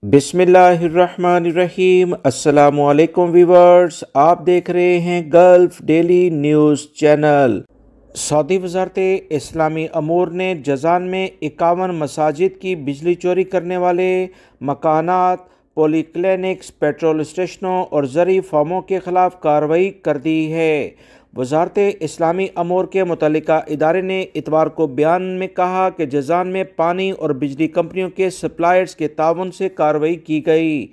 बिस्मिल्लाहिर्रहमानिर्रहीम। अस्सलामुअलैकुम व्यूवर्स, आप देख रहे हैं Gulf Daily News channel. Saudi वज़ारत इस्लामी अमूर ने जज़ान में 51 मसाजिद की बिजली चोरी करने वाले मकानात, पॉलीक्लिनिक्स, पेट्रोल स्टेशनों और ज़रई फार्मों के ख़िलाफ़ कार्रवाई कर दी है। वज़ारत इस्लामी अमूर के मुतल्लिका इदारे ने इतवार को बयान में कहा कि जज़ान में पानी और बिजली कंपनियों के सप्लायर्स के ताउन से कार्रवाई की गई।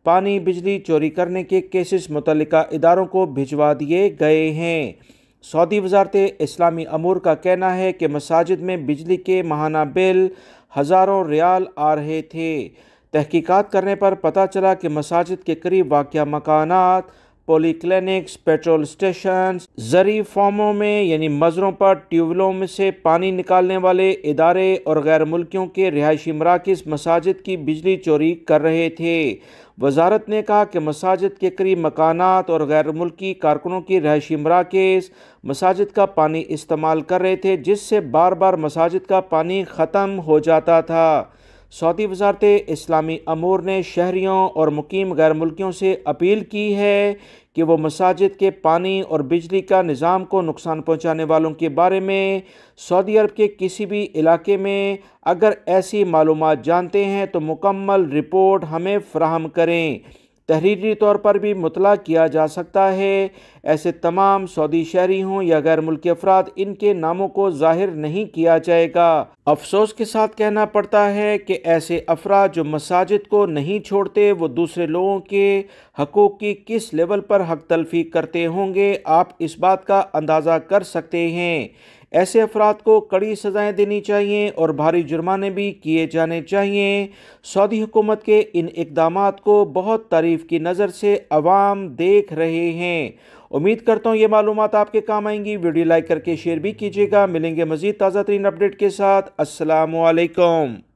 पानी बिजली चोरी करने के केसेस मुतल्लिका इदारों को भिजवा दिए गए हैं। सऊदी वज़ारत इस्लामी अमूर का कहना है कि मसाजिद में बिजली के माहाना बिल हज़ारों रियाल आ रहे थे। तहकीकात करने पर पता चला कि मसाजिद के करीब वाक़या मकानात, पॉलीक्लिनिक्स, पेट्रोल स्टेशन, ज़रई फार्मों में यानी मज़रों पर ट्यूबवेलों में से पानी निकालने वाले इदारे और गैर मुल्कियों के रिहायशी मराकज़ मसाजिद की बिजली चोरी कर रहे थे। वजारत ने कहा कि मसाजिद के करीब मकानात और गैर मुल्की कारकुनों की रिहायशी मराकज़ मसाजिद का पानी इस्तेमाल कर रहे थे, जिससे बार बार मसाजिद का पानी ख़त्म हो जाता था। सऊदी वज़ारत इस्लामी अमूर ने शहरियों और मुकीम गैर मुल्कियों से अपील की है कि वो मसाजिद के पानी और बिजली का निज़ाम को नुकसान पहुँचाने वालों के बारे में सऊदी अरब के किसी भी इलाके में अगर ऐसी मालूमात जानते हैं तो मुकम्मल रिपोर्ट हमें फ़राहम करें। तहरीरी तौर पर भी मुतला किया जा सकता है। ऐसे तमाम सऊदी शहरी हों या गैर मुल्की अफराद, इनके नामों को ज़ाहिर नहीं किया जाएगा। अफसोस के साथ कहना पड़ता है कि ऐसे अफराद जो मसाजिद को नहीं छोड़ते, वो दूसरे लोगों के हकूक़ की किस लेवल पर हक तलफ़ी करते होंगे, आप इस बात का अंदाज़ा कर सकते हैं। ऐसे अफराद को कड़ी सज़ाएँ देनी चाहिए और भारी जुर्माने भी किए जाने चाहिए। सऊदी हुकूमत के इन इक़दामात को बहुत तारीफ़ की नज़र से अवाम देख रहे हैं। उम्मीद करता हूँ ये मालूमात आपके काम आएंगी। वीडियो लाइक करके शेयर भी कीजिएगा। मिलेंगे मज़ीद ताज़ा तरीन अपडेट के साथ। अस्सलामु अलैकुम।